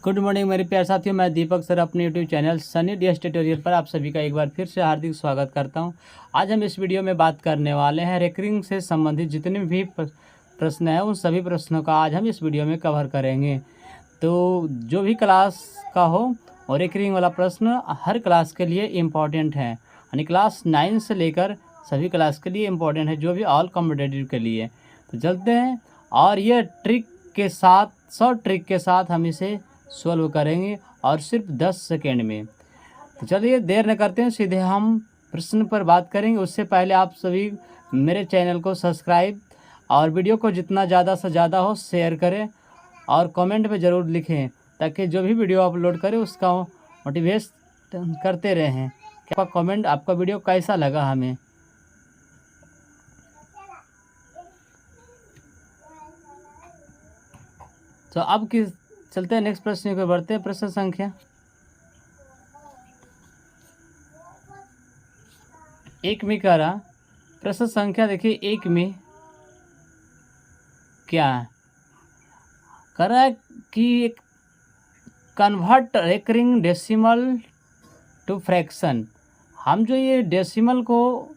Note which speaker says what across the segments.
Speaker 1: Good morning मेरे प्यारे साथियों, मैं दीपक सर अपने YouTube channel Sunny DS tutorial पर आप सभी का एक बार फिर से हार्दिक स्वागत करता हूं। आज हम इस वीडियो में बात करने वाले हैं रेकरिंग से संबंधित जितने भी प्रश्न हैं उन सभी प्रश्नों का आज हम इस वीडियो में कवर करेंगे। तो जो भी क्लास का हो और रेकरिंग वाला प्रश्न हर क्लास के लिए इम्पॉर्टेंट है, यानी क्लास 9 से लेकर सभी क्लास के लिए इम्पॉर्टेंट है, जो भी ऑल कॉम्पिटिटिव के लिए। तो चलते हैं और ये ट्रिक के साथ, शॉर्ट ट्रिक के साथ हम इसे सॉल्व करेंगे और सिर्फ 10 सेकेंड में। तो चलिए देर न करते हैं, सीधे हम प्रश्न पर बात करेंगे। उससे पहले आप सभी मेरे चैनल को सब्सक्राइब और वीडियो को जितना ज़्यादा से ज़्यादा हो शेयर करें और कमेंट में ज़रूर लिखें, ताकि जो भी वीडियो अपलोड करें उसका मोटिवेट करते रहें कि आपका कमेंट, आपका वीडियो कैसा लगा हमें। तो अब किस चलते हैं नेक्स्ट प्रश्न को बढ़ते हैं। प्रश्न संख्या 1 में कह रहा, प्रश्न संख्या देखिए 1 में क्या है, कह रहा है कि convert recurring decimal to fraction. हम जो ये डेसिमल को,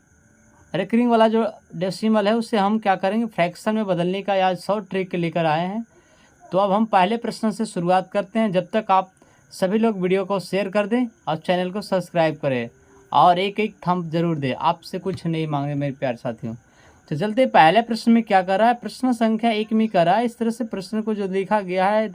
Speaker 1: रेकरिंग वाला जो डेसिमल है उससे हम क्या करेंगे, फ्रैक्शन में बदलने का आज शॉर्ट ट्रिक लेकर आए हैं। तो अब हम पहले प्रश्न से शुरुआत करते हैं। जब तक आप सभी लोग वीडियो को शेयर कर दें और चैनल को सब्सक्राइब करें और एक एक थंब जरूर दें, आपसे कुछ नहीं मांगे मेरे प्यारे साथियों। तो चलते पहले प्रश्न में क्या कर रहा है, प्रश्न संख्या 1 में कर रहा है। इस तरह से प्रश्न को जो लिखा गया है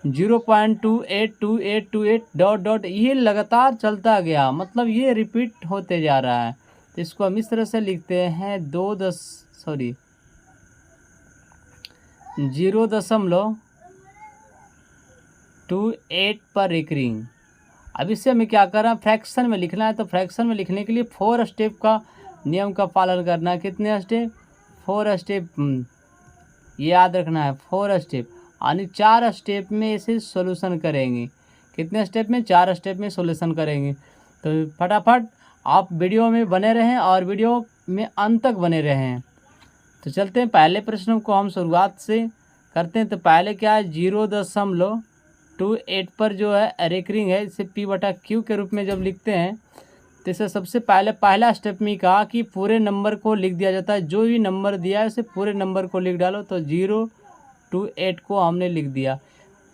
Speaker 1: 0.282828 ये लगातार चलता गया, मतलब ये रिपीट होते जा रहा है। तो इसको हम इस तरह से लिखते हैं 0.28 पर रेकरिंग। अब इससे हमें क्या करना, फ्रैक्शन में लिखना है। तो फ्रैक्शन में लिखने के लिए 4 स्टेप का नियम का पालन करना है। कितने स्टेप? 4 स्टेप, ये याद रखना है, 4 स्टेप, यानी 4 स्टेप में इसे सॉल्यूशन करेंगे। कितने स्टेप में? 4 स्टेप में सॉल्यूशन करेंगे। तो फटाफट आप वीडियो में बने रहें और वीडियो में अंत तक बने रहें। तो चलते हैं पहले प्रश्न को हम शुरुआत से करते हैं। तो पहले क्या है, 0.28 पर जो है रेकरिंग है, इसे P/Q के रूप में जब लिखते हैं तो इसे सबसे पहले पहला स्टेप में कहा कि पूरे नंबर को लिख दिया जाता है। जो भी नंबर दिया है उसे पूरे नंबर को लिख डालो। तो 0.28 को हमने लिख दिया।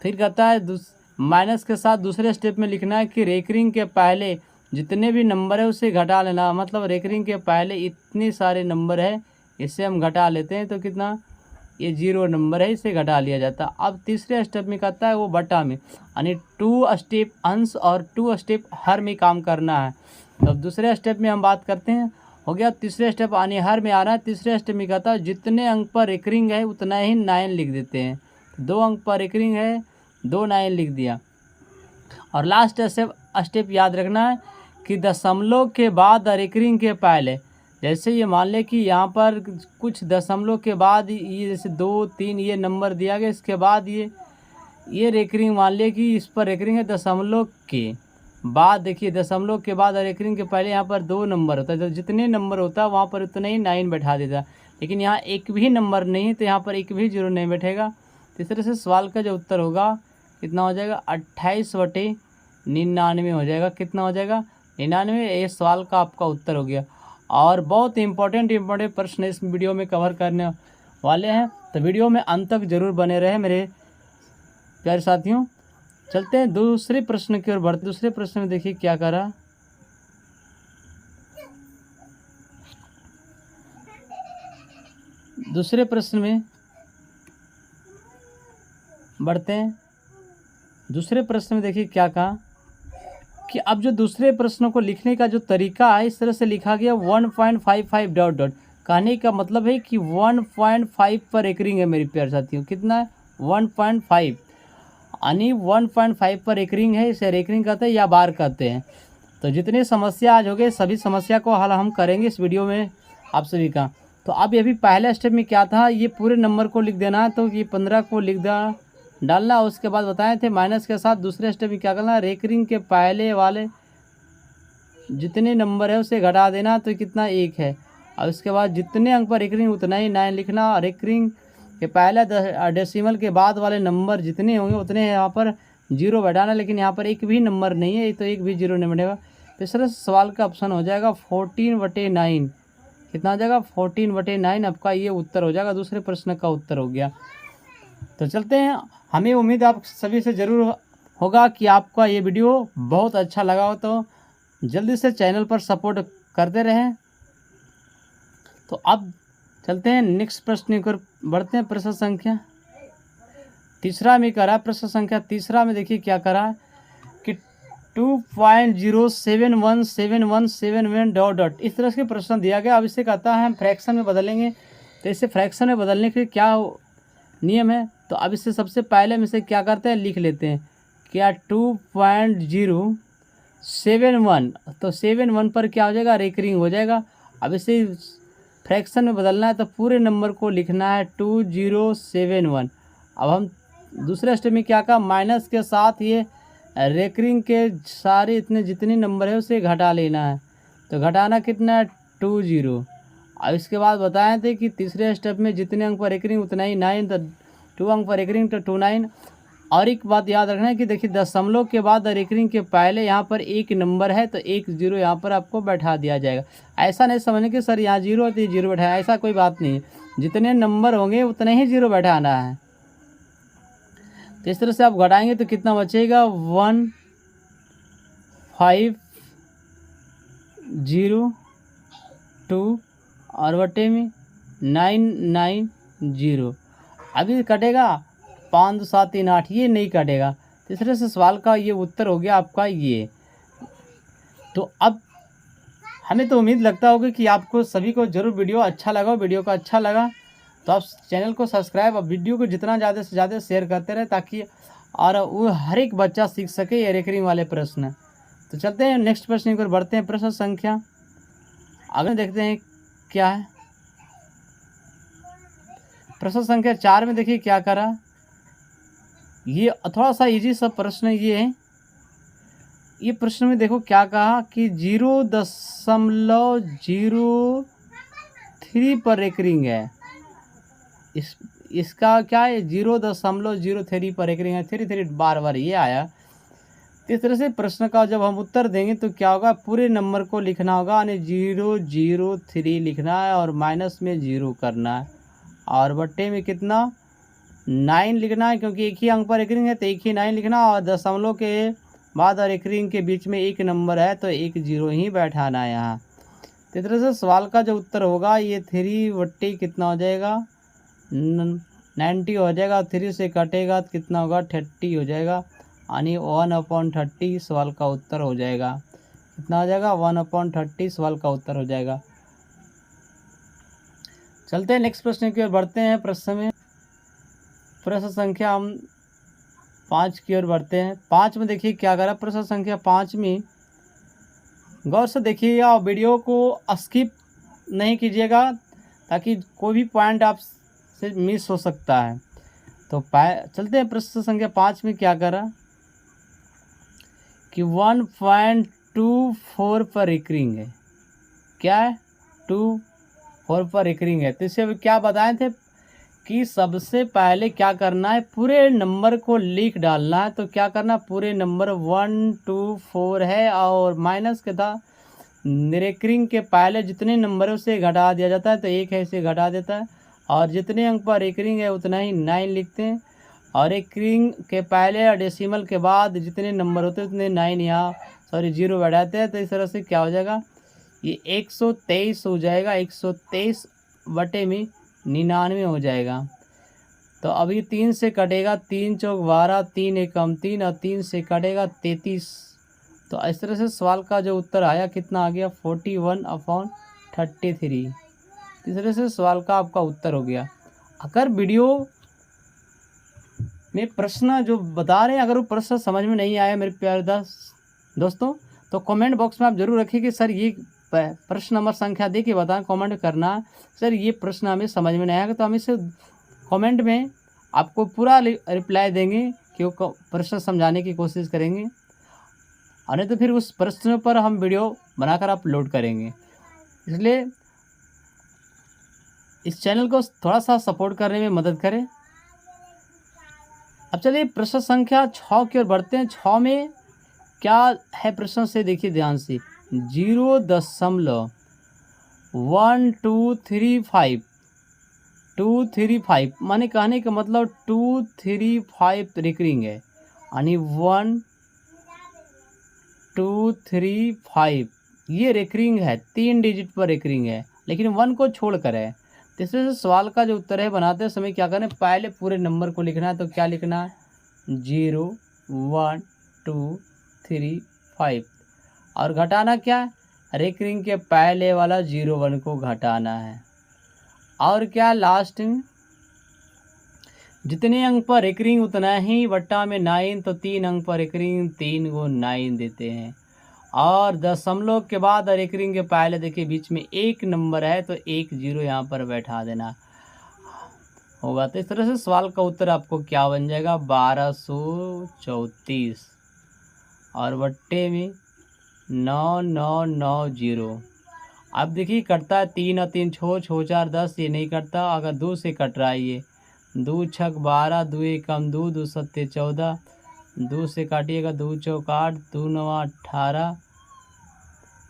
Speaker 1: फिर कहता है माइनस के साथ दूसरे स्टेप में लिखना है कि रेकरिंग के पहले जितने भी नंबर है उसे घटा लेना। मतलब रेकरिंग के पहले इतने सारे नंबर है, इसे हम घटा लेते हैं। तो कितना, ये 0 नंबर है, इसे घटा लिया जाता है। अब तीसरे स्टेप में कहता है वो बटा में, यानी 2 स्टेप अंश और 2 स्टेप हर में काम करना है। तो दूसरे स्टेप में हम बात करते हैं, हो गया तीसरे स्टेप यानी हर में आ रहा है। तीसरे स्टेप में कहता है जितने अंक पर रेकरिंग है उतना ही 9 लिख देते हैं। 2 अंक पर रेकरिंग है, 2 9 लिख दिया। और लास्ट स्टेप याद रखना है कि दशमलव के बाद रेकरिंग के पहले, जैसे ये मान ले कि यहाँ पर कुछ दशमलव के बाद ये जैसे 2 3 ये नंबर दिया गया, इसके बाद ये रेकरिंग मान ले कि इस पर रेकरिंग है दशमलव के बाद। देखिए दशमलव के बाद रेकरिंग के पहले यहाँ पर 2 नंबर होता है। तो जितने नंबर होता है वहाँ पर उतना ही 9 बैठा देता है। लेकिन यहाँ एक भी नंबर नहीं है तो यहाँ पर एक भी 0 नहीं बैठेगा। इस तरह से सवाल का जो उत्तर होगा कितना हो जाएगा, 28/99 हो जाएगा। कितना हो जाएगा, 99। ये सवाल का आपका उत्तर हो गया। और बहुत इम्पोर्टेंट प्रश्न इस वीडियो में कवर करने वाले हैं, तो वीडियो में अंत तक जरूर बने रहे मेरे प्यारे साथियों। चलते हैं दूसरे प्रश्न की ओर बढ़ते। दूसरे प्रश्न में देखिए क्या करा, दूसरे प्रश्न में बढ़ते हैं। दूसरे प्रश्न में देखिए क्या कहा कि अब जो दूसरे प्रश्नों को लिखने का जो तरीका है, इस तरह से लिखा गया 1.55 ... कहने का मतलब है कि 1.5 पर रेकरिंग है मेरे प्यारे साथियों। कितना है, 1.5, यानी 1.5 पर रेकरिंग है। इसे रेकरिंग कहते हैं या बार कहते हैं। तो जितनी समस्या आज हो गए सभी समस्या को हल हम करेंगे इस वीडियो में आप सभी का। तो अब ये भी पहले स्टेप में क्या था, ये पूरे नंबर को लिख देना है। तो ये 15 को लिख डालना। उसके बाद बताए थे माइनस के साथ दूसरे स्टेप में क्या करना, रेकरिंग के पहले वाले जितने नंबर है उसे घटा देना। तो कितना, 1 है। और उसके बाद जितने अंक पर रेकरिंग उतना ही 9 लिखना। और रेकरिंग के पहले डेसिमल के बाद वाले नंबर जितने होंगे उतने यहाँ पर जीरो बैठाना, लेकिन यहाँ पर एक भी नंबर नहीं है, तो एक भी जीरो नहीं बैठेगा। तो इस तरह से सवाल का ऑप्शन हो जाएगा 14/9। कितना हो जाएगा? 14/9 आपका ये उत्तर हो जाएगा। दूसरे प्रश्न का उत्तर हो गया। तो चलते हैं। हमें उम्मीद आप सभी से ज़रूर होगा कि आपका ये वीडियो बहुत अच्छा लगा हो, तो जल्दी से चैनल पर सपोर्ट करते रहें। तो अब चलते हैं नेक्स्ट प्रश्न की ओर बढ़ते हैं। प्रश्न संख्या तीसरा में करा, प्रश्न संख्या तीसरा में देखिए क्या करा कि 2.0717171 डॉट डॉट इस तरह से प्रश्न दिया गया। अब इसे कहता है हम फ्रैक्शन में बदलेंगे। तो इसे फ्रैक्शन में बदलने के क्या नियम है? तो अब इससे सबसे पहले हम इसे क्या करते हैं, लिख लेते हैं। क्या 2.071, तो 71 पर क्या हो जाएगा? रेकरिंग हो जाएगा। अब इसे फ्रैक्शन में बदलना है तो पूरे नंबर को लिखना है 2071। अब हम दूसरे स्टेप में क्या कहा, माइनस के साथ ये रेकरिंग के सारे इतने जितने नंबर है उसे घटा लेना है। तो घटाना कितना है? 20। अब इसके बाद बताए थे कि तीसरे स्टेप में जितने अंक पर रेकरिंग उतना ही 9, तो 2 अंक पर रेकरिंग तो 29। और एक बात याद रखना है कि देखिए दशमलव के बाद रेकरिंग के पहले यहाँ पर एक नंबर है, तो एक जीरो यहाँ पर आपको बैठा दिया जाएगा। ऐसा नहीं समझने कि सर यहाँ जीरो है तो ये जीरो बैठाया, ऐसा कोई बात नहीं है। जितने नंबर होंगे उतने ही जीरो बैठाना है। तो इस तरह से आप घटाएंगे तो कितना बचेगा? 1502 और बटे में 990। अभी कटेगा 5 7 3 8, ये नहीं कटेगा। तो इस तरह से सवाल का ये उत्तर हो गया आपका ये। तो अब हमें तो उम्मीद लगता होगा कि आपको सभी को ज़रूर वीडियो अच्छा लगा। वीडियो का अच्छा लगा तो आप चैनल को सब्सक्राइब और वीडियो को जितना ज़्यादा से ज़्यादा शेयर करते रहे, ताकि और वो हर एक बच्चा सीख सके ये रेकरिंग वाले प्रश्न। तो चलते हैं नेक्स्ट प्रश्न की ओर बढ़ते हैं। प्रश्न संख्या आगे देखते हैं क्या है। प्रश्न संख्या 4 में देखिए क्या करा। ये थोड़ा सा इजी सा प्रश्न ये है। ये प्रश्न में देखो क्या कहा कि 0.03 पर रेकरिंग है। इसका क्या है? 0.03 पर रेकरिंग है। 3 बार बार ये आया। इस तरह से प्रश्न का जब हम उत्तर देंगे तो क्या होगा, पूरे नंबर को लिखना होगा, यानी 003 लिखना है और माइनस में 0 करना है और बट्टे में कितना 9 लिखना है, क्योंकि एक ही अंक पर रेकरिंग है तो एक ही 9 लिखना। और दशमलव के बाद और रेकरिंग के बीच में एक नंबर है तो एक 0 ही बैठाना है यहाँ। तो इस तरह से सवाल का जो उत्तर होगा ये 3 बट्टे कितना हो जाएगा? 90 हो जाएगा। 3 से कटेगा तो कितना होगा? 30 हो जाएगा, यानी 1/30 सवाल का उत्तर हो जाएगा। कितना हो जाएगा? 1/30 सवाल का उत्तर हो जाएगा। चलते हैं नेक्स्ट प्रश्न की ओर बढ़ते हैं। प्रश्न संख्या हम 5 की ओर बढ़ते हैं। 5 में देखिए क्या करा। प्रश्न संख्या 5 में गौर से देखिएगा और वीडियो को स्किप नहीं कीजिएगा, ताकि कोई भी पॉइंट आप से मिस हो सकता है। तो चलते हैं। प्रश्न संख्या 5 में क्या करा कि 1.24 पर रेकरिंग है। क्या है? 24 पर रेकरिंग है। तो इसे अभी क्या बताए थे कि सबसे पहले क्या करना है, पूरे नंबर को लिख डालना है। तो क्या करना, पूरे नंबर 124 है और माइनस के था रेकरिंग के पहले जितने नंबरों से घटा दिया जाता है, तो एक है इसे घटा देता है और जितने अंक पर रेकरिंग है उतना ही 9 लिखते हैं। और रेकरिंग के पहले और डेसिमल के बाद जितने नंबर होते हैं उतने 9 यहाँ 0 बैठाते हैं। तो इस तरह से क्या हो जाएगा, ये 123 हो जाएगा। 123 बटे में 99 हो जाएगा। तो अभी 3 से कटेगा, 3 चौक 12, 3 एकम 3 और 3 से कटेगा 33। तो इस तरह से सवाल का जो उत्तर आया कितना आ गया? 41/33। इस तरह से सवाल का आपका उत्तर हो गया। अगर वीडियो में प्रश्न जो बता रहे हैं अगर वो प्रश्न समझ में नहीं आया मेरे प्यारे दोस्तों, तो कमेंट बॉक्स में आप जरूर रखिए कि सर ये प्रश्न नंबर संख्या दे के बताएं। कमेंट करना सर ये प्रश्न हमें समझ में नहीं आएगा, तो हम इसे कमेंट में आपको पूरा रिप्लाई देंगे कि वो प्रश्न समझाने की कोशिश करेंगे, और नहीं तो फिर उस प्रश्न पर हम वीडियो बनाकर अपलोड करेंगे। इसलिए इस चैनल को थोड़ा सा सपोर्ट करने में मदद करें। अब चलिए प्रश्न संख्या 6 की ओर बढ़ते हैं। 6 में क्या है प्रश्न से देखिए ध्यान से। 0.1235 235 माने कहने का मतलब 235 रिकरिंग है, यानी 1235 ये रिकरिंग है, 3 डिजिट पर रिकरिंग है, लेकिन 1 को छोड़कर है। तो इसमें से सवाल का जो उत्तर है बनाते समय क्या करें, पहले पूरे नंबर को लिखना है। तो क्या लिखना है, 0 1 2 3 5 और घटाना क्या है, रिकरिंग के पहले वाला 0 1 को घटाना है। और क्या लास्ट में जितने अंक पर रिकरिंग उतना ही बट्टा में 9, तो 3 अंक पर रिकरिंग 3 को 9 देते हैं। और दशमलव के बाद रिकरिंग के पहले देखिए बीच में एक नंबर है, तो 1 0 यहाँ पर बैठा देना होगा। तो इस तरह से सवाल का उत्तर आपको क्या बन जाएगा, 1234 और बट्टे में 9990। अब देखिए कटता है 3 और 3 छो 4 10, ये नहीं कटता। अगर 2 से कट रहा है, ये 2 छक 12, 2 एकम 2, 2 सत्ते 14, 2 से काटिएगा 2 चौक 8, 2 नवा 18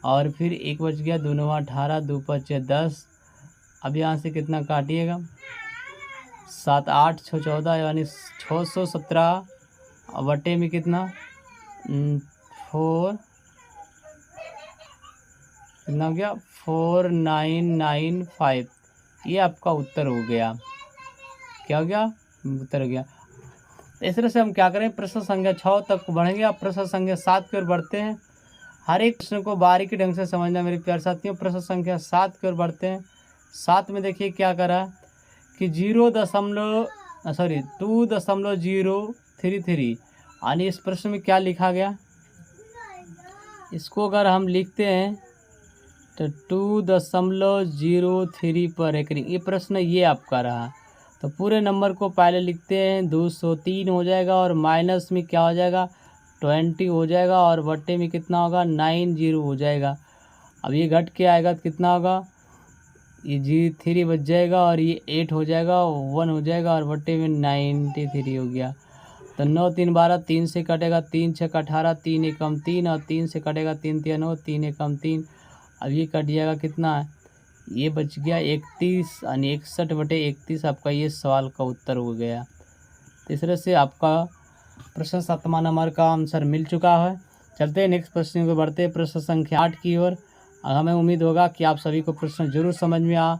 Speaker 1: और फिर 1 बच गया, 2 नवा 18, 2 पचे 10। अब यहाँ से कितना काटिएगा, 7 8 6 14 यानी 617 और बटे में कितना 4 कितना हो गया 4995। ये आपका उत्तर हो गया। क्या हो गया, उत्तर हो गया। इस तरह से हम क्या करें, प्रश्न संख्या 6 तक बढ़ेंगे। अब प्रश्न संख्या 7 की ओर बढ़ते हैं। हर एक प्रश्न को बारीकी ढंग से समझना मेरे प्यारे साथियों। प्रश्न संख्या 7 की ओर बढ़ते हैं। 7 में देखिए क्या करा कि 2.033 यानी इस प्रश्न में क्या लिखा गया, इसको अगर हम लिखते हैं तो 2.03 पर रिकरिंग, ये प्रश्न ये आपका रहा। तो पूरे नंबर को पहले लिखते हैं, 203 हो जाएगा और माइनस में क्या हो जाएगा 20 हो जाएगा और बट्टे में कितना होगा 90 हो जाएगा। अब ये घट के आएगा तो कितना होगा, ये 3 बच जाएगा और ये 8 हो जाएगा, 1 हो जाएगा और बट्टे में 93 हो गया। तो 9 3 12, 3 से कटेगा 3 6 18, 3 एकम 3 और 3 से कटेगा 3 3 9, 3 एकम 3। अब ये कट जाएगा कितना, ये बच गया 31 यानी 61/31 आपका ये सवाल का उत्तर हो गया। इस तरह से आपका प्रश्न 7वां नंबर का आंसर मिल चुका है। चलते हैं नेक्स्ट प्रश्न को बढ़ते हैं, प्रश्न संख्या 8 की ओर। हमें उम्मीद होगा कि आप सभी को प्रश्न जरूर समझ में आ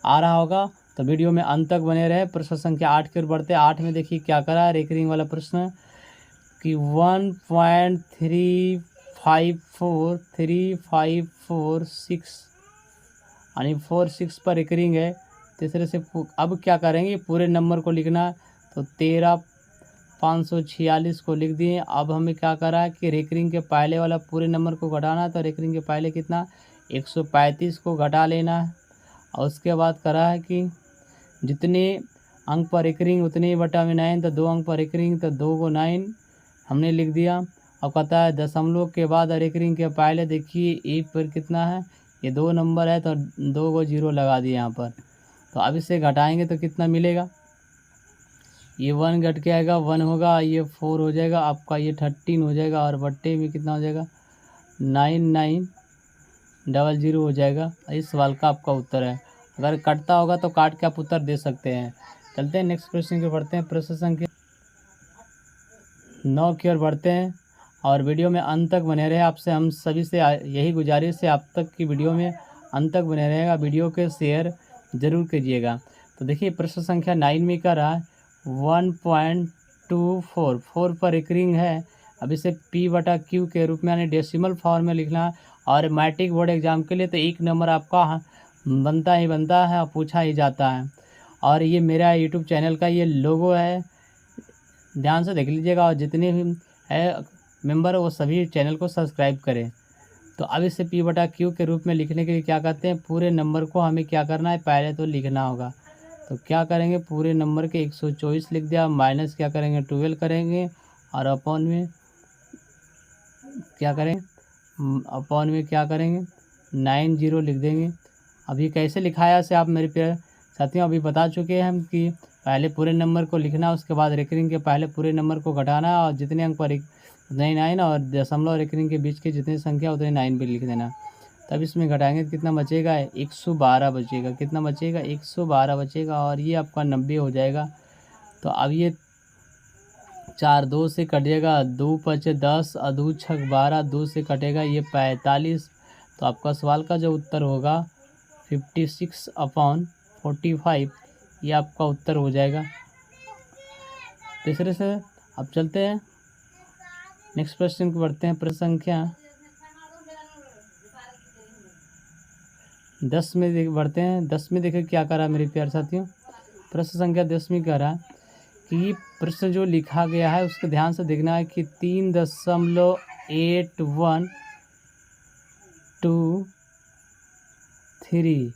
Speaker 1: रहा होगा, तो वीडियो में अंत तक बने रहे। प्रश्न संख्या 8 की ओर बढ़ते हैं। 8 में देखिए क्या करा है, रिकरिंग वाला प्रश्न कि 1.35435446 यानी 46 पर रिकरिंग है। तीसरे से अब क्या करेंगे, पूरे नंबर को लिखना है। तो 13546 को लिख दिए। अब हमें क्या करा है कि रिकरिंग के पहले वाला पूरे नंबर को घटाना है। तो रिकरिंग के पहले कितना 135 को घटा लेना है और उसके बाद करा है कि जितने अंक पर रिकरिंग उतने ही बटा में 9, तो 2 अंक पर रिकरिंग तो 2 को 9 हमने लिख दिया। अब कहता है दशमलव के बाद रिकरिंग के पहले देखिए ए पर कितना है, ये 2 नंबर है तो 2 को 0 लगा दिए यहाँ पर। तो अब इसे घटाएंगे तो कितना मिलेगा, ये 1 घट के आएगा 1 होगा, ये 4 हो जाएगा आपका, ये 13 हो जाएगा और बट्टे में कितना हो जाएगा 9900 हो जाएगा। इस सवाल का आपका उत्तर है। अगर कटता होगा तो काट के आप उत्तर दे सकते हैं। चलते हैं नेक्स्ट प्रश्न की बढ़ते हैं। प्रश्न संख्या 9 की ओर बढ़ते हैं और वीडियो में अंत तक बने रहे। आपसे हम सभी से यही गुजारिश है, आप तक की वीडियो में अंत तक बने रहेगा, वीडियो के शेयर ज़रूर कीजिएगा। तो देखिए प्रश्न संख्या 9 में क्या रहा है, 1.244 पर रिकरिंग है। अब इसे P/Q के रूप में यानी डेसिमल फॉर्म में लिखना है। और मैट्रिक बोर्ड एग्जाम के लिए तो 1 नंबर आपका बनता है और पूछा ही जाता है। और ये मेरा यूट्यूब चैनल का ये लोगो है, ध्यान से देख लीजिएगा। और जितने भी है मेंबर वो सभी चैनल को सब्सक्राइब करें। तो अब इसे P/Q के रूप में लिखने के लिए क्या करते हैं, पूरे नंबर को हमें क्या करना है, पहले तो लिखना होगा। तो क्या करेंगे, पूरे नंबर के 124 लिख दिया, माइनस क्या करेंगे 12 करेंगे और अपॉन में क्या करेंगे, 90 लिख देंगे। अब ये कैसे लिखाया से आप मेरे प्यारे साथियों अभी बता चुके हैं हम कि पहले पूरे नंबर को लिखना, उसके बाद रेकरिंग के पहले पूरे नंबर को घटाना और जितने अंक पर उतने ही 9 और दशमलव रेकरिंग के बीच की जितनी संख्या उतने 9 भी लिख देना। तब इसमें घटाएंगे तो कितना बचेगा, 112 बचेगा। कितना बचेगा, 112 बचेगा और ये आपका 90 हो जाएगा। तो अब ये 4 2 से कटेगा, 2 5 10 और 2 6 12, 2 से कटेगा ये 45। तो आपका सवाल का जो उत्तर होगा 56/45, ये आपका उत्तर हो जाएगा। तीसरे से अब चलते हैं नेक्स्ट प्रश्न को बढ़ते हैं। प्रश्न संख्या 10 में बढ़ते हैं। 10 में देखिए क्या करा मेरे प्यारे साथियों। प्रश्न संख्या 10 में कह रहा है कि प्रश्न जो लिखा गया है उसको ध्यान से देखना है कि 3.8123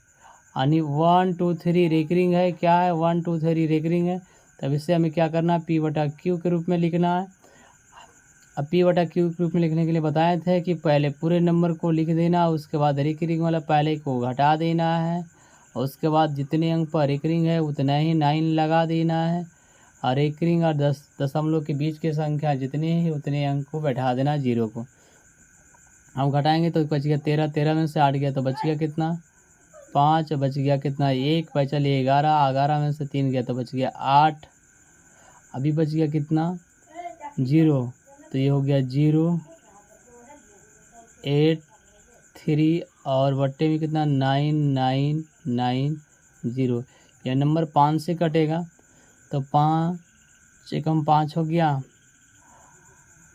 Speaker 1: यानी 1 2 3 रेकरिंग है। क्या है, 1 2 3 रेकरिंग है। तब इससे हमें क्या करना है, P/Q के रूप में लिखना है। अब P/Q के रूप में लिखने के लिए बताए थे कि पहले पूरे नंबर को लिख देना, उसके बाद रेकरिंग वाला पहले को घटा देना है, और उसके बाद जितने अंक पर रेकरिंग है उतना ही 9 लगा देना है, और रेकरिंग और दशमलव के बीच की संख्या जितने ही उतने अंक को बैठा देना 0 को। हम घटाएंगे तो बच गया 13, 13 में से 8 गया तो बच गया कितना, 5, बच गया कितना 1, बचा लिए 11, 11 में से 3 गया तो बच गया 8, अभी बच गया कितना 0। तो ये हो गया 0 8 3 और बट्टे में कितना 9 9 9 0। यह नंबर 5 से कटेगा तो 5 एकम 5 हो गया,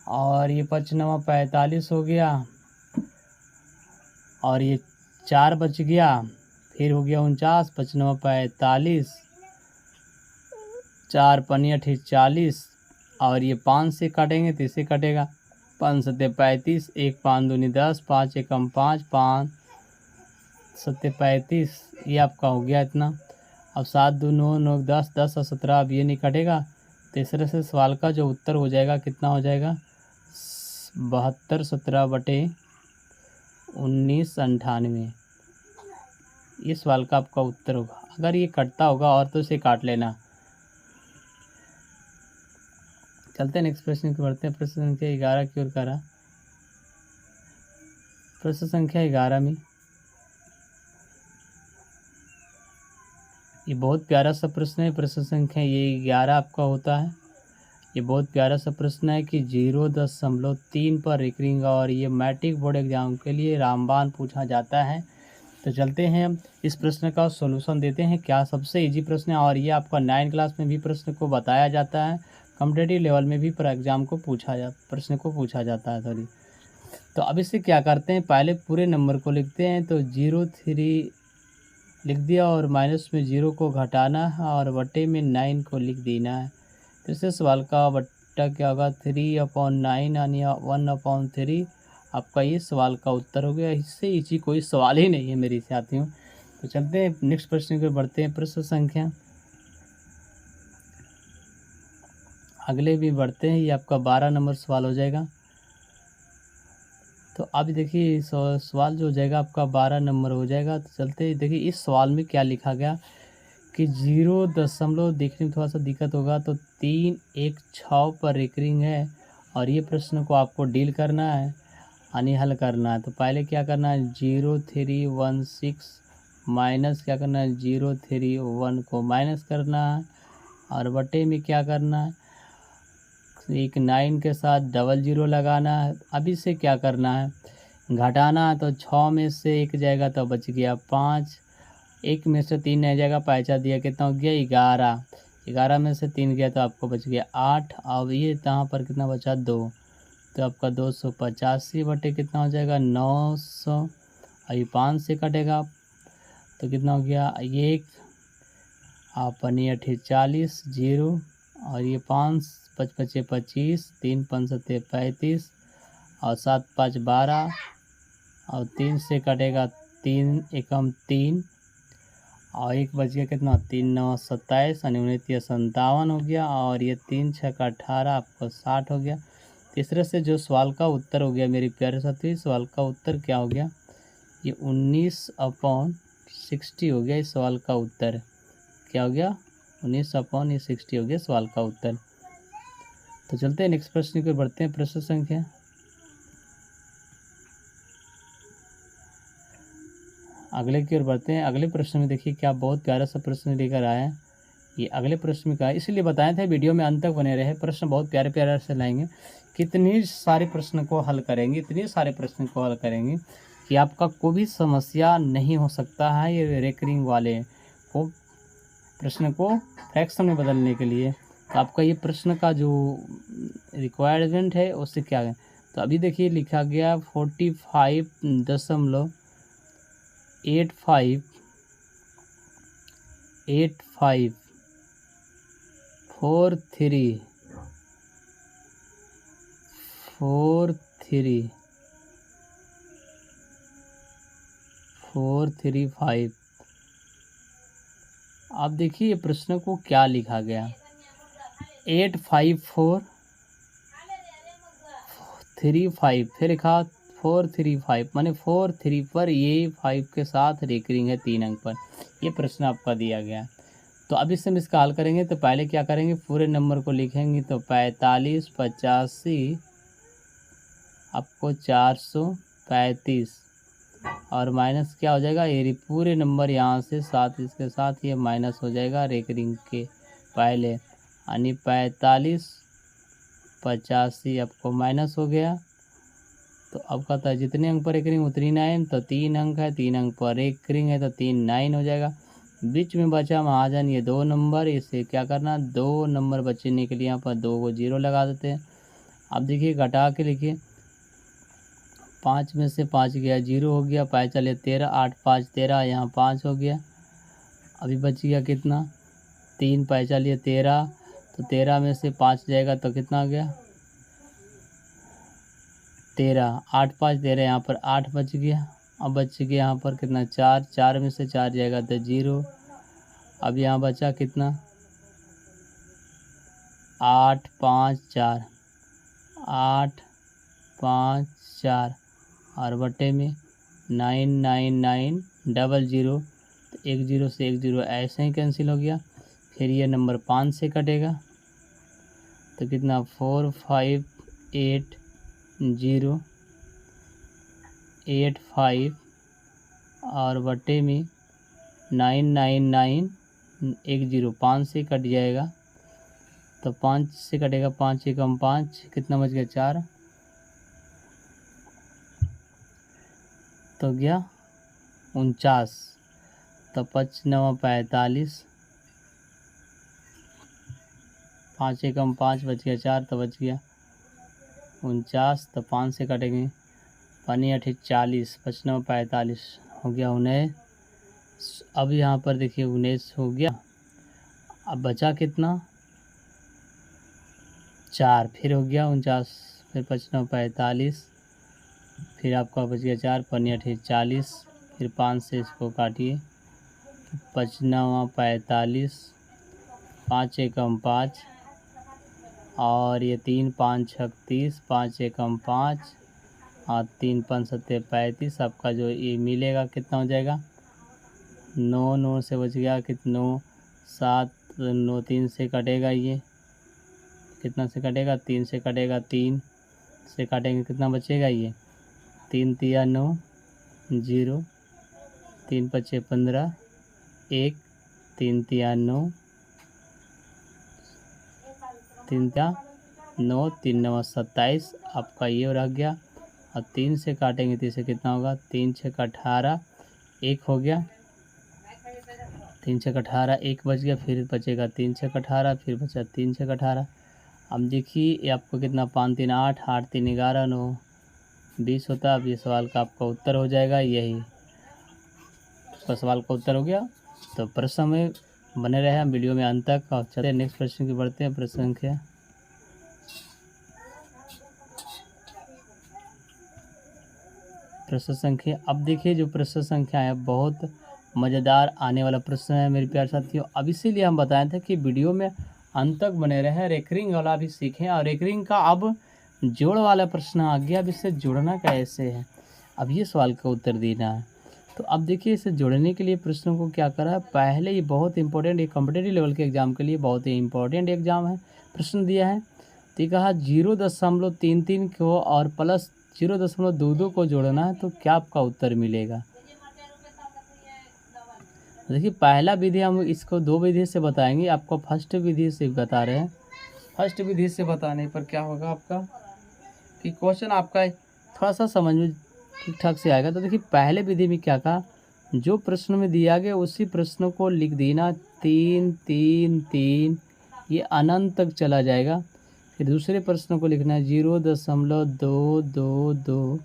Speaker 1: और ये 5 9 45 हो गया, और ये 4 बच गया, फिर हो गया 49, 5 9 45, 4 5 40, और ये 5 से काटेंगे तो इससे कटेगा 5 7 35, 1 5 2 10, 5 एकम 5, 5 7 35, ये आपका हो गया इतना। अब 7 2 9 9 10, 10 और 17, अब ये नहीं कटेगा। तीसरे से सवाल का जो उत्तर हो जाएगा कितना हो जाएगा, 72 17 बटे 19 98, ये सवाल का आपका उत्तर होगा। अगर ये कटता होगा और तो इसे काट लेना। चलते हैं नेक्स्ट प्रश्न को बढ़ते हैं। प्रश्न संख्या 11 की ओर करा। प्रश्न संख्या 11 में ये बहुत प्यारा सा प्रश्न है। प्रश्न संख्या ये 11 आपका होता है। ये बहुत प्यारा सा प्रश्न है कि 0.3 पर रेकरिंग, और ये मैट्रिक बोर्ड एग्जाम के लिए रामबाण पूछा जाता है। तो चलते हैं हम इस प्रश्न का सॉल्यूशन देते हैं। क्या सबसे इजी प्रश्न है, और ये आपका 9 क्लास में भी प्रश्न को बताया जाता है, कॉम्पिटेटिव लेवल में भी प्रश्न को पूछा जाता है सॉरी। तो अब इससे क्या करते हैं, पहले पूरे नंबर को लिखते हैं। तो 0.3 लिख दिया और माइनस में 0 को घटाना है और बटे में 9 को लिख देना है। तो इससे सवाल का बट्टा क्या होगा, 3/9 यानी 1/3, आपका ये सवाल का उत्तर हो गया। इससे इसी कोई सवाल ही नहीं है मेरे साथियों। तो चलते हैं नेक्स्ट प्रश्न को बढ़ते हैं। प्रश्न संख्या अगले भी बढ़ते हैं। ये आपका 12 नंबर सवाल हो जाएगा। तो अब देखिए सवाल जो हो जाएगा आपका 12 नंबर हो जाएगा। तो चलते देखिए इस सवाल में क्या लिखा गया कि 0 देखने में थोड़ा सा दिक्कत होगा। तो 3 1 6 पर रेकरिंग है, और ये प्रश्न को आपको डील करना है यानी हल करना है। तो पहले क्या करना है, 0.316 माइनस क्या करना है, 0.31 को माइनस करना है, और बटे में क्या करना है, एक 9 के साथ 00 लगाना है। अभी से क्या करना है, घटाना है। तो 6 में से 1 जाएगा तो बच गया 5, 1 में से 3 नहीं जाएगा, पैसा दिया कितना हो गया 11, 11 में से 3 गया तो आपको बच गया 8। अब ये यहाँ पर कितना बचा 2, तो आपका 285 बटे कितना हो जाएगा 900, और ये 5 से कटेगा तो कितना हो गया 1, आप 40 0, और ये 5 5 5 25, 3 5 7 35, और 7 5 12, और 3 से कटेगा 3 एकम 3, और 1 बच गया कितना 3 9 27, यानी 29 57 हो गया, और ये 3 6 18 आपको 60 हो गया। तीसरे से जो सवाल का उत्तर हो गया मेरे प्यारे साथी, सवाल का उत्तर क्या हो गया, ये 19/60 हो गया। इस सवाल का उत्तर क्या हो गया 19/60 हो गया सवाल का उत्तर। तो चलते हैं नेक्स्ट प्रश्न की ओर बढ़ते हैं। प्रश्न संख्या अगले की ओर बढ़ते हैं। अगले प्रश्न में देखिए क्या बहुत प्यारा सा प्रश्न लेकर आया है। ये अगले प्रश्न का इसलिए बताया था वीडियो में अंत तक बने रहे, प्रश्न बहुत प्यारे प्यारे से लाएंगे। कितनी सारे प्रश्न को हल करेंगे, इतने सारे प्रश्न को हल करेंगे कि आपका कोई भी समस्या नहीं हो सकता है ये रेकरिंग वाले को प्रश्न को फ्रैक्शन में बदलने के लिए। तो आपका ये प्रश्न का जो रिक्वायरमेंट है उससे क्या है, तो अभी देखिए लिखा गया 45 आप देखिए प्रश्न को क्या लिखा गया 85435 फिर लिखा 435 माने 43 पर ये 5 के साथ रेकरिंग है 3 अंक पर। ये प्रश्न आपका दिया गया। तो अब इससे हम इसका हल करेंगे। तो पहले क्या करेंगे पूरे नंबर को लिखेंगे। तो 45 85 आपको 435 और माइनस क्या हो जाएगा ये पूरे नंबर यहाँ से साथ इसके साथ ये माइनस हो जाएगा रेकरिंग के पहले, यानी 45 85 आपको माइनस हो गया। तो अब कहता है जितने अंक पर रेकरिंग उतनी 9, तो 3 अंक है, 3 अंक पर रेकरिंग है तो 3 9 हो जाएगा। बीच में बचा महाजन ये 2 नंबर, इसे क्या करना 2 नंबर बचने के लिए यहाँ पर 2 को 0 लगा देते हैं। अब देखिए घटा के लिखिए 5 में से 5 गया 0 हो गया, 5 चले 13 8 5 13 यहाँ 5 हो गया। अभी बच गया कितना 3 पैसा लिए 13, तो 13 में से 5 जाएगा तो कितना आ गया 13 8 5 13 यहाँ पर 8 बच गया। अब बच गया यहाँ पर कितना 4, 4 में से 4 जाएगा तो 0। अब यहाँ बचा कितना 8 5 4 8 5 4 और बटे में 9 9 9 00, तो 1 0 से 1 0 ऐसे ही कैंसिल हो गया। फिर ये नंबर 5 से कटेगा तो कितना 4 5 8 0 8 5 और बटे में 9 9 9 1 0 5 से कट जाएगा। तो 5 से कटेगा 5 एकम 5 कितना बच गया 4, तो गया 49। तो 5 9 45 5 एकम 5 बच गया 4, तो बच गया 49। तो 5 से कटेंगे 5 8 40 5 9 45 हो गया 19। अब यहाँ पर देखिए 19 हो गया। अब बचा कितना 4, फिर हो गया 49, फिर 5 9 45 फिर आपका बच गया 4 5 8 40, फिर 5 से इसको काटिए 5 9 45 5 एकम 5 और ये 3 5 36 5 एकम 5 और 3 5 7 35। आपका जो ये मिलेगा कितना हो जाएगा 9 9 से बच गया कितना 9 7 9 3 से कटेगा ये कितना से कटेगा 3 से कटेगा 3 से काटेंगे कितना बचेगा ये 3 3 9 0 3 5 15 1 3 3 9 3 9 3 9 27 आपका ये रह गया। और 3 से काटेंगे तो इसे कितना होगा 3 6 18 1 हो गया 3 6 18 1 बच गया, फिर बचेगा 3 6 18 फिर बचा 3 6 18। अब देखिए ये आपको कितना 5 3 8 8 3 11 9 20 होता है। अब ये सवाल का आपका उत्तर हो जाएगा, यही आपका सवाल का उत्तर हो गया। तो प्रश्न में बने रहे हम वीडियो में अंत तक। और चलते हैं नेक्स्ट प्रश्न की बढ़ते हैं। प्रश्न संख्या अब देखिए जो प्रश्न संख्या है बहुत मज़ेदार आने वाला प्रश्न है मेरे प्यारे साथियों। अब इसीलिए हम बताए थे कि वीडियो में अंत तक बने रहे, रेकरिंग वाला भी सीखें। और रेकरिंग का अब जोड़ वाला प्रश्न आ गया, अब इससे जोड़ना कैसे है अब ये सवाल का उत्तर देना है। तो अब देखिए इसे जोड़ने के लिए प्रश्नों को क्या करा है, पहले ये बहुत इंपॉर्टेंट, ये कॉम्पिटिटिव लेवल के एग्जाम के लिए बहुत ही इंपॉर्टेंट एग्जाम है, प्रश्न दिया है। तो ये कहा 0.33 को और प्लस 0.22 को जोड़ना है तो क्या आपका उत्तर मिलेगा। देखिए पहला विधि हम इसको दो विधि से बताएंगे, आपको फर्स्ट विधि से बता रहे हैं। फर्स्ट विधि से बताने पर क्या होगा आपका कि क्वेश्चन आपका थोड़ा सा समझ में ठीक ठाक से आएगा। तो देखिए पहले विधि में क्या कहा, जो प्रश्न में दिया गया उसी प्रश्न को लिख देना 3 3 3, ये अनंत तक चला जाएगा। फिर दूसरे प्रश्न को लिखना है 0.222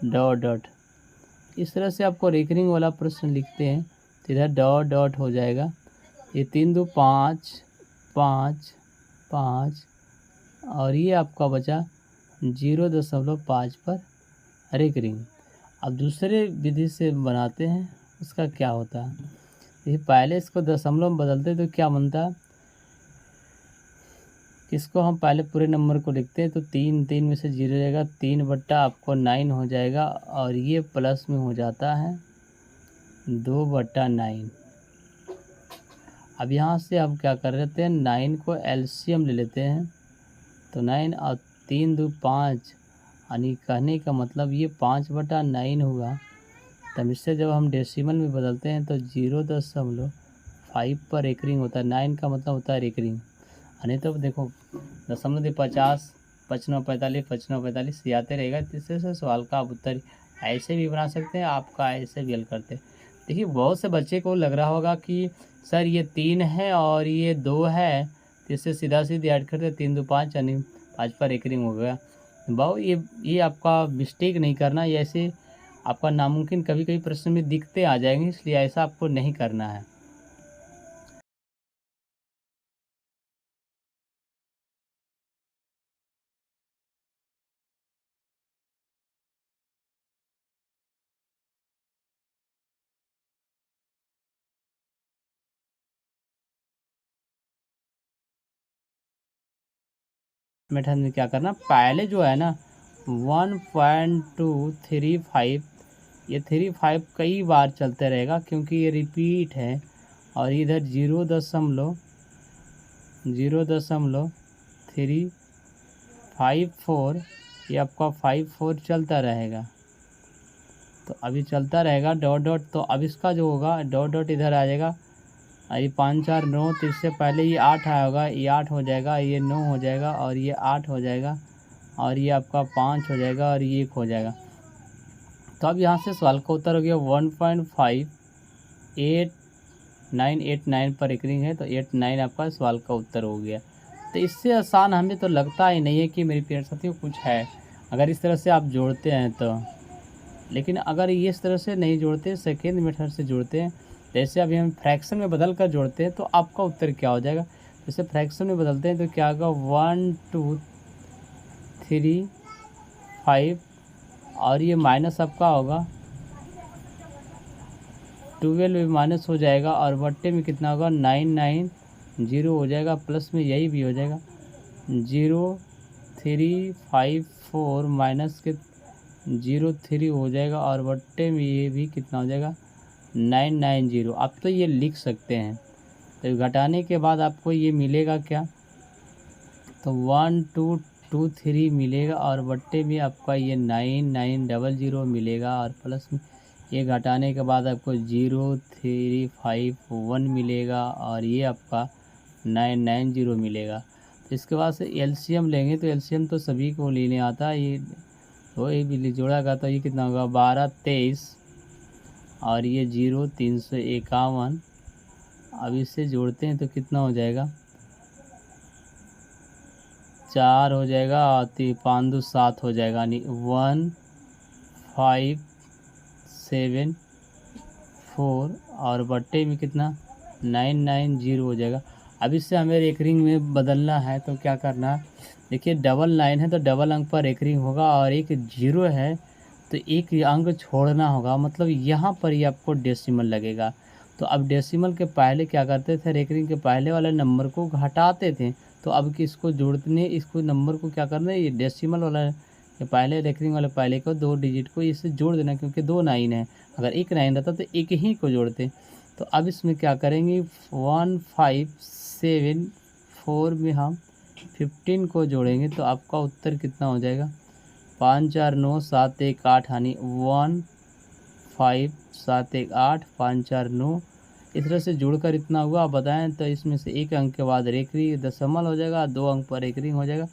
Speaker 1: डॉट डॉट। इस तरह से आपको रेकरिंग वाला प्रश्न लिखते हैं तो इधर डॉट डॉट हो जाएगा। ये 3 2 5 5 5 और ये आपका बचा 0.5 पर रेकरिंग। अब दूसरे विधि से बनाते हैं, उसका क्या होता है, ये पहले इसको दशमलव में बदलते तो क्या बनता है, इसको हम पहले पूरे नंबर को लिखते हैं तो 3 3 में से 0 जाएगा, 3/9 आपको 9 हो जाएगा और ये प्लस में हो जाता है 2/9। अब यहाँ से हम क्या कर लेते हैं, 9 को एलसीएम ले लेते हैं तो 9 और 3 2 5, यानी कहने का मतलब ये 5/9 हुआ। तब इससे जब हम डेसिमल में बदलते हैं तो 0.5 पर रेकरिंग होता है। 9 का मतलब होता है रेकरिंग, यानी तो देखो 0.50 55 45 55 45 ये आते रहेगा। तीसरे से सवाल का आप उत्तर ऐसे भी बना सकते हैं, आपका ऐसे भी हल करते हैं। देखिए बहुत से बच्चे को लग रहा होगा कि सर ये 3 है और ये 2 है, तो इससे सीधा सीधी ऐड करते 3 2 5 यानी 5 पर रेकरिंग हो गया। भाव ये आपका मिस्टेक नहीं करना, ये ऐसे आपका नामुमकिन कभी कभी प्रश्न में दिखते आ जाएंगे, इसलिए ऐसा आपको नहीं करना है। मेथड में क्या करना, पहले जो है ना 1.235, ये 35 कई बार चलते रहेगा क्योंकि ये रिपीट है। और इधर 0.354 ये आपका 54 चलता रहेगा। तो अभी चलता रहेगा डॉट डॉट, तो अब इसका जो होगा डॉट डॉट इधर आ जाएगा। ये 5 4 9, तो इससे पहले ये 8 आया होगा, ये 8 हो जाएगा, ये 9 हो जाएगा और ये 8 हो जाएगा और ये आपका 5 हो जाएगा और ये 1 हो जाएगा। तो अब यहाँ से सवाल का उत्तर हो गया 1.58989 पर रेकरिंग है, तो 89 आपका सवाल का उत्तर हो गया। तो इससे आसान हमें तो लगता ही नहीं है कि मेरे प्यारे साथियों कुछ है, अगर इस तरह से आप जोड़ते हैं तो। लेकिन अगर ये इस तरह से नहीं जोड़ते, सेकेंड मेथड से जोड़ते हैं, जैसे अभी हम फ्रैक्शन में बदल कर जोड़ते हैं तो आपका उत्तर क्या हो जाएगा। जैसे फ्रैक्शन में बदलते हैं तो क्या होगा 1 2 3 5 और ये माइनस आपका होगा 12 में माइनस हो जाएगा और बट्टे में कितना होगा 9 9 0 हो जाएगा, प्लस में यही भी हो जाएगा 0 3 5 4 माइनस के 0 3 हो जाएगा और बट्टे में ये भी कितना हो जाएगा 990। आप तो ये लिख सकते हैं। तो घटाने के बाद आपको ये मिलेगा क्या, तो 1 2 2 3 मिलेगा और बट्टे में आपका ये 9900 मिलेगा और प्लस में ये घटाने के बाद आपको 0351 मिलेगा और ये आपका 990 मिलेगा। तो इसके बाद से एलसीएम लेंगे, तो एलसीएम तो सभी को लेने आता है, ये तो ये भी जोड़ा गया तो ये कितना होगा 12 23 और ये 0 351। अब इससे जोड़ते हैं तो कितना हो जाएगा 4 हो जाएगा और 5 2 7 हो जाएगा, यानी 1574 और बट्टे में कितना 990 हो जाएगा। अब इससे हमें रेकरिंग में बदलना है तो क्या करना है, देखिए 999 है तो डबल अंक पर रेकरिंग होगा और एक 0 है तो एक अंक छोड़ना होगा, मतलब यहाँ पर ही आपको डेसिमल लगेगा। तो अब डेसिमल के पहले क्या करते थे, रेकरिंग के पहले वाले नंबर को घटाते थे, तो अब इसको जोड़ने इसको नंबर को क्या करना है, ये डेसिमल वाला ये पहले रेकरिंग वाले पहले को 2 डिजिट को इससे जोड़ देना, क्योंकि 2 9 है अगर एक 9 रहता तो एक ही को जोड़ते। तो अब इसमें क्या करेंगे, 1 5 7 4 में हम 15 को जोड़ेंगे तो आपका उत्तर कितना हो जाएगा, 5 4 9 7 1 8, यानी 1 5 7 1 8 5 4 9। इस तरह से जुड़कर इतना हुआ, आप बताएं। तो इसमें से एक अंक के बाद रेखरी दशमलव हो जाएगा, 2 अंक पर रेखरी हो जाएगा।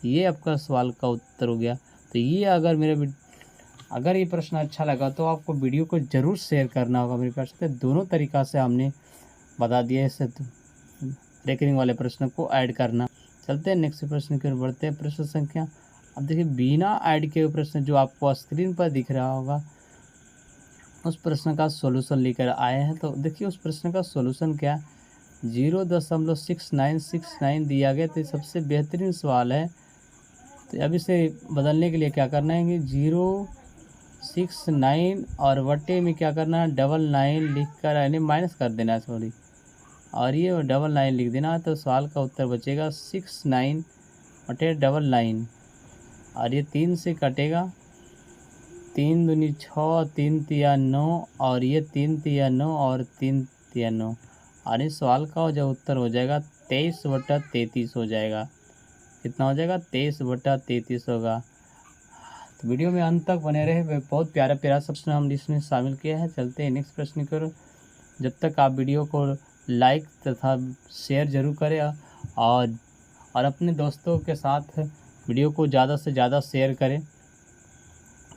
Speaker 1: ये आपका सवाल का उत्तर हो गया। तो ये अगर ये प्रश्न अच्छा लगा तो आपको वीडियो को ज़रूर शेयर करना होगा मेरे पास। तो दोनों तरीक़ा से हमने बता दिया, इससे रेकरिंग वाले प्रश्न को ऐड करना। चलते हैं नेक्स्ट प्रश्न की ओर बढ़ते हैं। प्रश्न संख्या, अब देखिए बिना ऐड किए हुए प्रश्न जो आपको स्क्रीन पर दिख रहा होगा, उस प्रश्न का सॉल्यूशन लेकर आए हैं। तो देखिए उस प्रश्न का सॉल्यूशन क्या, 0.6969 दिया गया। तो ये सबसे बेहतरीन सवाल है। तो अब इसे बदलने के लिए क्या करना है कि 069 और बटे में क्या करना है, 99 लिख कर यानी माइनस कर देना है, सॉरी, और ये 99 लिख देना। तो सवाल का उत्तर बचेगा 69 बटे 99, और ये 3 से कटेगा, 3 दूनी 6, 3 तिया 9, और ये 3 तिया 9 और 3 तिया 9, और इस सवाल का जो उत्तर हो जाएगा 23/33 हो जाएगा। कितना हो जाएगा, 23/33 होगा। तो वीडियो में अंत तक बने रहे, बहुत प्यारा प्यारा प्रश्न हम इसमें शामिल किया है। चलते हैं नेक्स्ट प्रश्न की ओर। जब तक आप वीडियो को लाइक तथा शेयर जरूर करें और अपने दोस्तों के साथ वीडियो को ज़्यादा से ज़्यादा शेयर करें।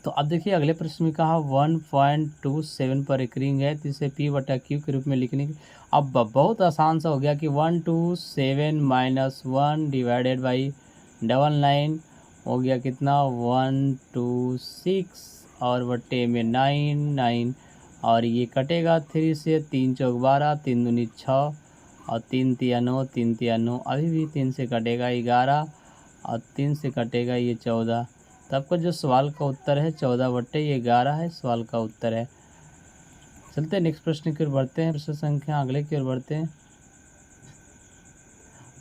Speaker 1: तो अब देखिए अगले प्रश्न में कहा 1.27 पर रेकरिंग है, तो इसे P/Q के रूप में लिखने की। अब बहुत आसान सा हो गया कि 127 - 1 डिवाइडेड बाई 99 हो गया कितना, 126, और बटे में 9 और ये कटेगा 3 से, 3 चौक 12, 3 दूनी 6, और 3 तिया 9, 3 तिया 9, अभी भी 3 से कटेगा 11, और 3 से कटेगा ये 14। तो आपका जो सवाल का उत्तर है 14/11 है, सवाल का उत्तर है। चलते हैं नेक्स्ट प्रश्न की ओर बढ़ते हैं। प्रश्न संख्या अगले की ओर बढ़ते हैं।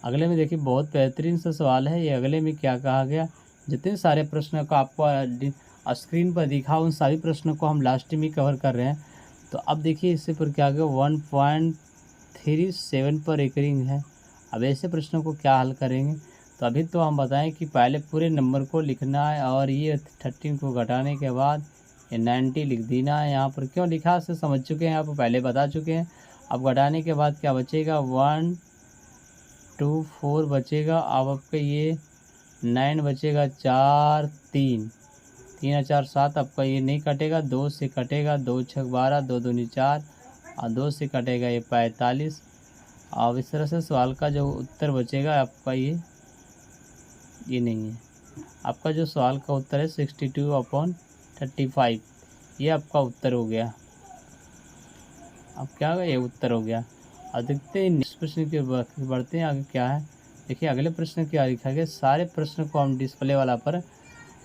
Speaker 1: अगले में देखिए बहुत बेहतरीन सा सवाल है ये। अगले में क्या कहा गया, जितने सारे प्रश्नों को आपको स्क्रीन पर दिखा उन सभी प्रश्नों को हम लास्ट में कवर कर रहे हैं। तो अब देखिए इससे पर क्या गया, 1.37 पर रेकरिंग है। अब ऐसे प्रश्नों को क्या हल करेंगे, तो अभी तो हम बताएं कि पहले पूरे नंबर को लिखना है, और ये 13 को घटाने के बाद ये 90 लिख देना है। यहाँ पर क्यों लिखा से समझ चुके हैं, आप पहले बता चुके हैं। अब घटाने के बाद क्या बचेगा, 124 बचेगा। अब आपका ये 9 बचेगा, 4 3 3 4 7, आपका ये नहीं कटेगा, 2 से कटेगा, 2 6 12, 2 दूनी 4, और 2 से कटेगा ये 45। अब इस तरह से सवाल का जो उत्तर बचेगा आपका ये नहीं है। आपका जो सवाल का उत्तर है 62/35, ये आपका उत्तर हो गया। अब क्या होगा, ये उत्तर हो गया। और देखते हैं नेक्स्ट प्रश्न की बढ़ते हैं, आगे क्या है। देखिए अगले प्रश्न क्या लिखा गया, सारे प्रश्न को हम डिस्प्ले वाला पर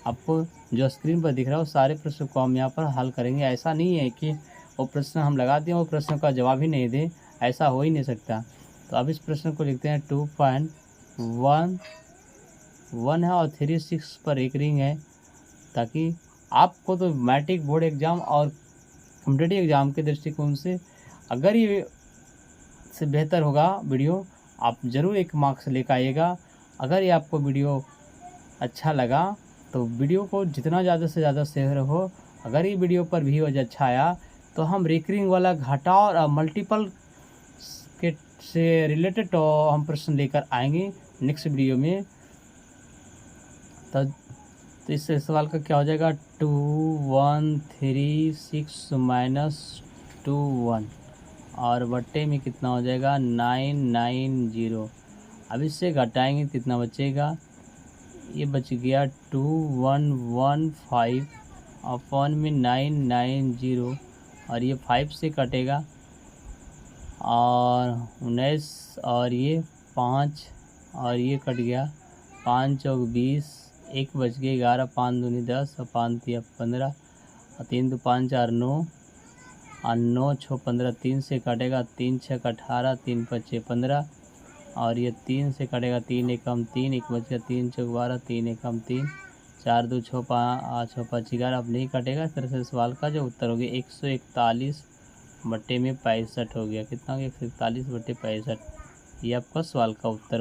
Speaker 1: आपको जो स्क्रीन पर दिख रहा है वो सारे प्रश्न को हम यहाँ पर हल करेंगे। ऐसा नहीं है कि वो प्रश्न हम लगा दें वो प्रश्न का जवाब ही नहीं दें, ऐसा हो ही नहीं सकता। तो अब इस प्रश्न को लिखते हैं 2.11 है और 36 पर रेकरिंग है, ताकि आपको तो मैट्रिक बोर्ड एग्ज़ाम और कॉम्पिटिटिव एग्ज़ाम के दृष्टिकोण से अगर ये से बेहतर होगा वीडियो, आप ज़रूर 1 मार्क्स लेकर आइएगा। अगर ये आपको वीडियो अच्छा लगा तो वीडियो को जितना ज़्यादा से ज़्यादा शेयर हो। अगर ये वीडियो पर व्यूअर्स अच्छा आया तो हम रेकरिंग वाला घटाव और मल्टीपल के से रिलेटेड तो हम प्रश्न लेकर आएंगे नेक्स्ट वीडियो में। तो इस सवाल का क्या हो जाएगा, 2136 - 21, और बट्टे में कितना हो जाएगा, 990। अब इससे घटाएंगे कितना बचेगा, ये बच गया 2115 अपॉन में 990, और ये 5 से कटेगा, और 19, और ये 5, और ये कट गया, 5 चौक 20, 1 बच गया, 11, 5 दूनी 10, और 5 तिया 15, और 3 दो 5 4 9, और 9 6 15, 3 से कटेगा, 3 6 18, 3 5 6 15, और ये 3 से कटेगा, 3 1 3, 1 बच गया, 3 चौक 12, 3 1 3, 4 2 6 5 6 5 11 अब नहीं कटेगा। इस तरह से सवाल का जो उत्तर हो गया 141/65 हो गया। कितना हो गया? 141/65। ये आपका सवाल का उत्तर